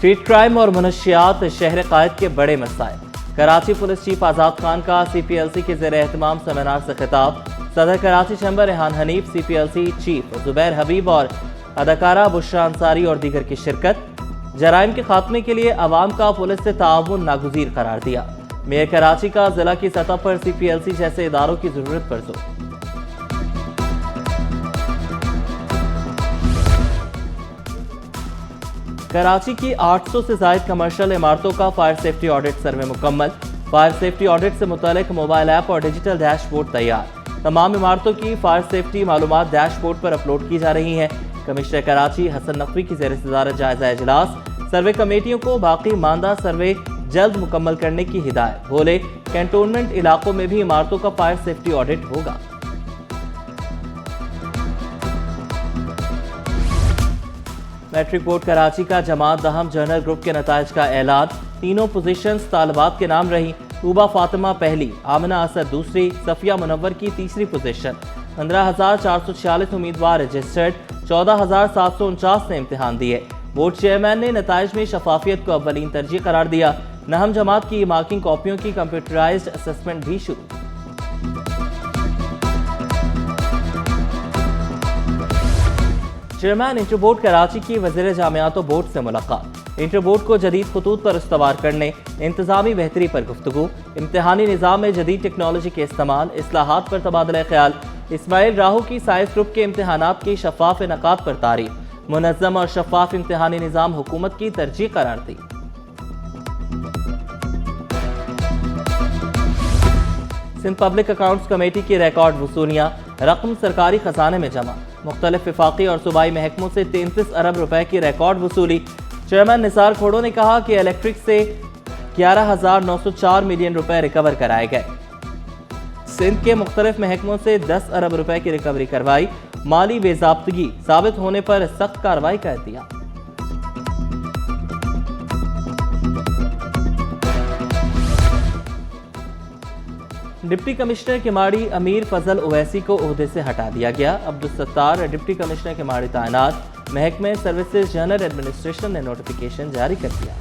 Street crime और मनशियात शहर कायद के बड़े मसाइल। कराची पुलिस चीफ आज़ाद खान का CPLC के ज़ेर एहतमाम सेमिनार से खिताब। सदर Karachi chamber Rehan Hanif, CPLC chief Zubair Habib और अदाकारा बुशरा अंसारी और दीगर की शिरकत। जराइम के खात्मे के लिए अवाम का पुलिस से ताउन नागुज़ीर करार दिया। मेयर कराची का जिला की सतह पर CPLC जैसे इदारों की जरूरत पर जोर। कराची की 800 से ज्यादा कमर्शियल इमारतों का फायर सेफ्टी ऑडिट सर्वे मुकम्मल। फायर सेफ्टी ऑडिट से मुतालिक मोबाइल ऐप और डिजिटल डैशबोर्ड तैयार। तमाम इमारतों की फायर सेफ्टी मालूमात डैशबोर्ड पर अपलोड की जा रही हैं। कमिश्नर कराची हसन नकवी की ज़ेर सदारत जायजा इजलास। सर्वे कमेटियों को बाकी मानदा सर्वे जल्द मुकम्मल करने की हिदायत। बोले कैंटोनमेंट इलाकों में भी इमारतों का फायर सेफ्टी ऑडिट होगा। मैट्रिक बोर्ड कराची का जमात दहम जनरल ग्रुप के नताइज का ऐलान। तीनों पोजीशंस तालिबात के नाम रही। तूबा फातिमा पहली, आमिना असद दूसरी, सफिया मुनव्वर की तीसरी पोजीशन। 15,446 उम्मीदवार रजिस्टर्ड। 14,749 ने इम्तिहान दिए। बोर्ड चेयरमैन ने नताइज में शफाफियत को अव्वलीन तरजीह करार दिया। नहम जमात की मार्किंग कॉपियों की कंप्यूटराइज्ड असेसमेंट भी शुरू। चेयरमैन इंटर बोर्ड कराची की वज़ीर जामियात व बोर्ड से मुलाकात। इंटर बोर्ड को जदीद खतूत पर इस्तवार करने, इंतजामी बेहतरी पर गुफ्तगू, इम्तिहानी निज़ाम में जदीद टेक्नोलॉजी के इस्तेमाल, इस्लाहात पर तबादला ख्याल। इस्माइल राहू की साइंस ग्रुप के इम्तिहानात की शफाफ इनकाद पर तारीफ। मुनज़्ज़म और शफाफ इम्तिहानी निज़ाम हुकूमत की तरजीह करार दी। सिंध पब्लिक अकाउंट्स कमेटी की रिकॉर्ड वसूलियाँ। रकम सरकारी खजाने में जमा। मुख्तलिफ विफाकी और सूबाई महकमों से 33 अरब रुपए की रिकॉर्ड वसूली। चेयरमैन निसार खोड़ो ने कहा कि इलेक्ट्रिक से 11,904 मिलियन रुपए रिकवर कराए गए। सिंध के मुख्तलिफ महकमों से 10 अरब रुपए की रिकवरी करवाई। माली बेजाब्तगी साबित होने पर सख्त कार्रवाई कर दिया। डिप्टी कमिश्नर किमाड़ी अमीर फजल ओवैसी को ओहदे से हटा दिया गया। अब्दुल सत्तार डिप्टी कमिश्नर किमाड़ी तैनात। महकमे सर्विसेज जनरल एडमिनिस्ट्रेशन ने नोटिफिकेशन जारी कर दिया।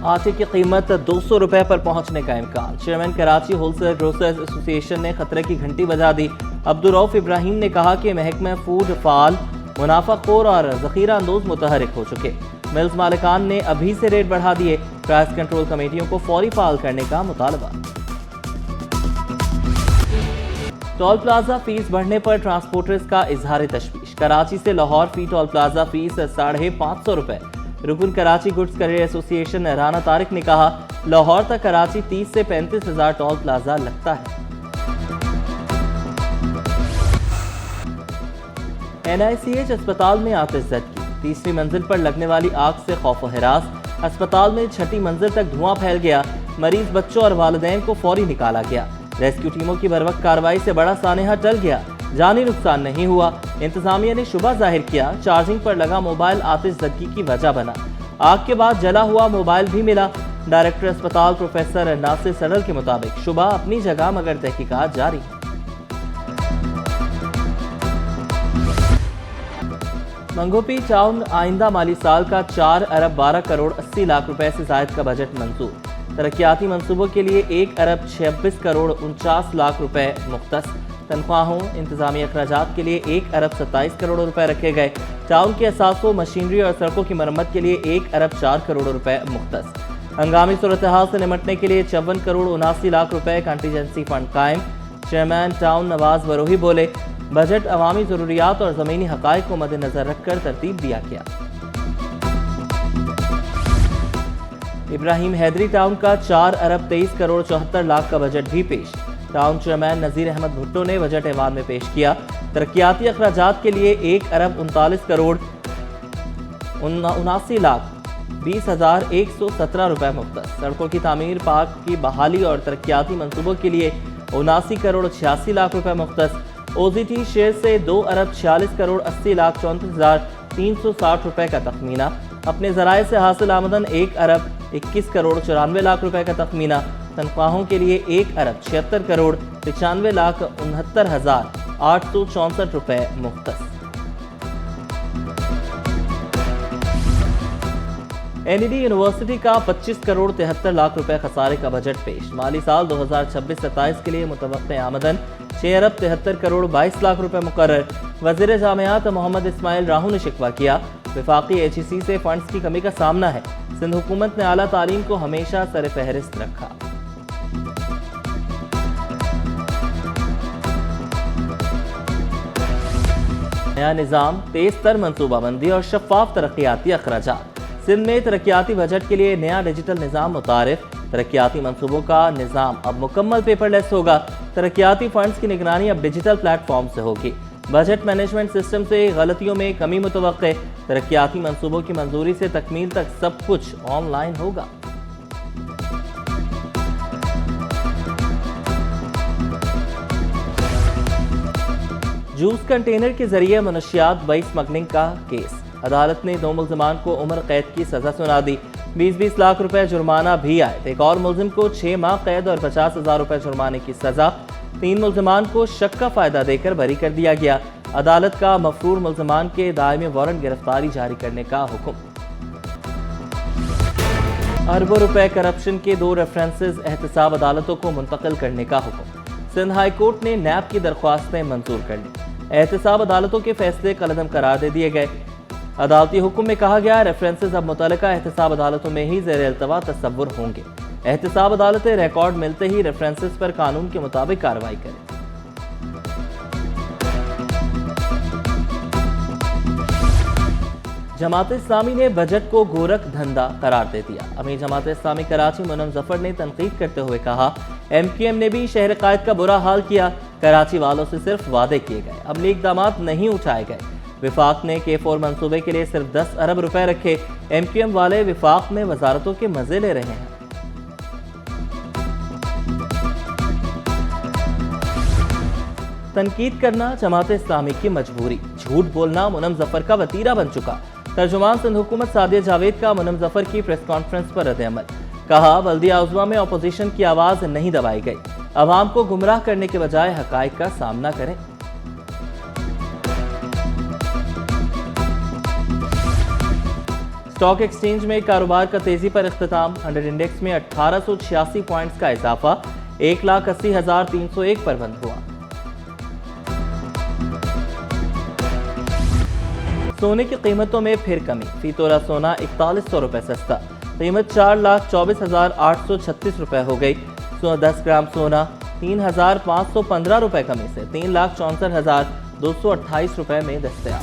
आटे की कीमत 200 रुपए पर पहुंचने का इम्कान। Chairman Karachi wholesale grocers association ने खतरे की घंटी बजा दी। अब्दुल रऊफ इब्राहिम ने कहा कि महकमा फूड फाल मुनाफाखोर और जखीरा अंदोज मुतहरिक हो चुके। मिल्स मालिकान ने अभी से रेट बढ़ा दिए। प्राइस कंट्रोल कमेटियों को फौरी फाल करने का मुतालबा। टोल प्लाजा फीस बढ़ने पर ट्रांसपोर्टर्स का इजहार तशवीश। कराची से लाहौर फी टोल प्लाजा फीस 550 रुपए। रुकन Karachi goods career association Rana Tariq ने कहा, लाहौर तक कराची 30 से 35 हजार टोल प्लाजा लगता है। NICH अस्पताल में आतिशज़दगी। तीसरी मंजिल पर लगने वाली आग से खौफ व हिरास। अस्पताल में छठी मंजिल तक धुआं फैल गया। मरीज बच्चों और वालिदैन को फौरी निकाला गया। रेस्क्यू टीमों की बरवक्त कार्रवाई से बड़ा सानेहा टल गया। जानी नुकसान नहीं हुआ। इंतजामिया ने शुबा जाहिर किया, चार्जिंग पर लगा मोबाइल आतिशज़दगी की वजह बना। आग के बाद जला हुआ मोबाइल भी मिला। डायरेक्टर अस्पताल प्रोफेसर नासिर सडल के मुताबिक शुबा अपनी जगह मगर तहकीकात जारी। मंगोपी टाउन आइंदा माली साल का 4 अरब 12 करोड़ 80 लाख रुपए से जायद का बजट मंजूर। तरक्याती मंसूबों के लिए 1 अरब 26 करोड़ 49 लाख रुपए मुख्तस। तनख्वाहों इंतजामी अखराजात के लिए 1 अरब 27 करोड़ रुपए रखे गए। टाउन के असासों, मशीनरी और सड़कों की मरम्मत के लिए 1 अरब 4 करोड़ रुपए मुख्तस। हंगामी सूरत हाल से निमटने के लिए 54 करोड़ 79 लाख रुपए कंटीजेंसी फंड कायम। चेयरमैन टाउन नवाज वरोही बोले, बजट अवामी जरूरियात और ज़मीनी हक़ाइक़ को मद्देनजर रखकर तरतीब दिया गया। इब्राहिम हैदरी टाउन का 4 अरब 23 करोड़ 74 लाख का बजट भी पेश। टाउन चेयरमैन नज़ीर अहमद भुट्टो ने बजट ऐवान में पेश किया। तरक्याती अखराजात के लिए 1 अरब 39 करोड़ 79 लाख 20,117 रुपए मुख्तस। सड़कों की तामीर, पार्क की बहाली और तरक्याती मंसूबों के लिए 79 करोड़ 86 लाख रुपए मुख्तस। OZT शेयर से 2 अरब 46 करोड़ 80 लाख 34,360 रुपए का तखमीना। अपने ज़राए से हासिल आमदन 1 अरब 21 करोड़ 94 लाख रुपए का तखमीना। तनख्वाहों के लिए 1 अरब 76 करोड़ 95 लाख 69,864 रुपए मुख्तस। एनईडी यूनिवर्सिटी का 25 करोड़ 73 लाख रुपए खसारे का बजट पेश। माली साल 2026-27 के लिए मुतवक्के आमदन 6 अरब 73 करोड़ 22 लाख रुपए मुकर्रर। वजीर जामियात मोहम्मद इस्माइल राहू ने शिकवा किया, वफाकी HEC से फंड्स की कमी का सामना है। सिंध हुकूमत ने आला तालीम को हमेशा सर फहरिस्त रखा। नया निज़ाम, तेज तर मनसूबाबंदी और शफाफ तरक्याती अखराजात। सिंध में तरक्याती बजट के लिए नया डिजिटल निज़ाम मुतारिफ। तरक्याती मंसूबों का निज़ाम अब मुकम्मल पेपरलेस होगा। तरक्याती फंड्स की निगरानी अब डिजिटल प्लेटफॉर्म से होगी। बजट मैनेजमेंट सिस्टम से गलतियों में कमी मुतवक्के। तरक्याती मंसूबों की मंजूरी से तकमील तक सब कुछ ऑनलाइन होगा। जूस कंटेनर के जरिए मनशियात बई स्मगलिंग का केस। अदालत ने 2 मुल्जिमान को उम्र कैद की सजा सुना दी। 20-20 लाख रुपए जुर्माना भी आए। एक और मुल्जिम को 6 माह कैद और 50,000 रुपए जुर्माने की सजा। 3 मुल्जिमान को शक का फायदा देकर बरी कर दिया गया। अदालत का मफरूर मुल्जिमान के दायमी वारंट गिरफ्तारी जारी करने का हुक्म। अरबों रुपए करप्शन के 2 रेफरेंसेस एहतसाब अदालतों को मुंतकिल करने का हुक्म। सिंध हाई कोर्ट ने नैब की दरख्वास्तें मंजूर कर ली। एहतसाब अदालतों के फैसले कलअदम करार दे दिए गए। अदालती हुक्म में कहा गया, रेफरेंसेस अब मुतल्लिका एहतसाब अदालतों में ही ज़ेर इल्तवा तस्वुर होंगे। एहतसाब अदालतें रिकॉर्ड मिलते ही रेफरेंसेस पर कानून के मुताबिक कार्रवाई करें। जमात इस्लामी ने बजट को गोरख धंधा करार दे दिया। अमीर जमात इस्लामी कराची मुनम जफर ने तनकीद करते हुए कहा, MQM ने भी शहर कायद का बुरा हाल किया। कराची वालों से सिर्फ वादे किए गए, अमली इक़दामात नहीं उठाए गए। विफाक ने K4 मंसूबे के लिए सिर्फ 10 अरब रुपए रखे। MQM वाले विफाक में वजारतों के मजे ले रहे हैं। तनकीद करना जमात इस्लामी की मजबूरी। झूठ बोलना मुनम जफर का वतीरा बन चुका। तर्जुमान सिंध हुकूमत सादिया जावेद का मुनम जफर की प्रेस कॉन्फ्रेंस पर रद्द-ए-अमल। कहा, बल्दिया उज़्मा में अपोजिशन की आवाज नहीं दबाई गई। अवाम को गुमराह करने के बजाय हकाइक का सामना करें। स्टॉक एक्सचेंज में कारोबार का तेजी पर इख्तिताम। 100 इंडेक्स में 1886 पॉइंट्स का इजाफा 1,80,301 पर बंद हुआ। सोने की कीमतों में फिर कमी। फी तोला सोना 4100 रुपए सस्ता। कीमत 4,24,836 रुपए हो गई। 10 ग्राम सोना 3,515 रुपए कमी से 3,64,228 रुपए में दस्तयाब।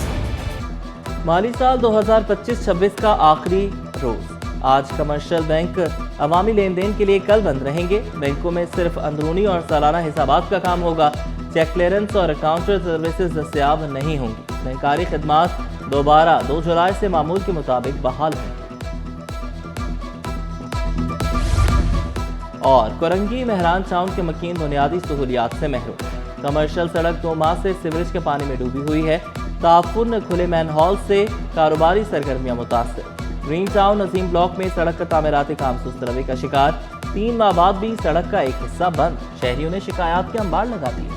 माली साल 2025-26 का आखिरी रोज। आज कमर्शियल बैंक अवामी लेन देन के लिए कल बंद रहेंगे। बैंकों में सिर्फ अंदरूनी और सालाना हिसाबात का काम होगा। चेक क्लियरेंस और काउंटर सर्विसेज दस्तयाब नहीं होंगी। बैंकारी खिदमात दोबारा 2 जुलाई से मामूल के मुताबिक बहाल होंगी। और कोरंगी मेहरान टाउन के मकीन बुनियादी सहूलियात से महरूम। कमर्शियल सड़क 2 माह से सीवरेज के पानी में डूबी हुई है। ताफुन खुले मैनहॉल से कारोबारी सरगर्मियां मुतासर। ग्रीन टाउन नजीम ब्लॉक में सड़क का तामीराती काम सुस्त रवि का शिकार। 3 माह बाद भी सड़क का एक हिस्सा बंद। शहरियों ने शिकायत के अंबार लगा दिए।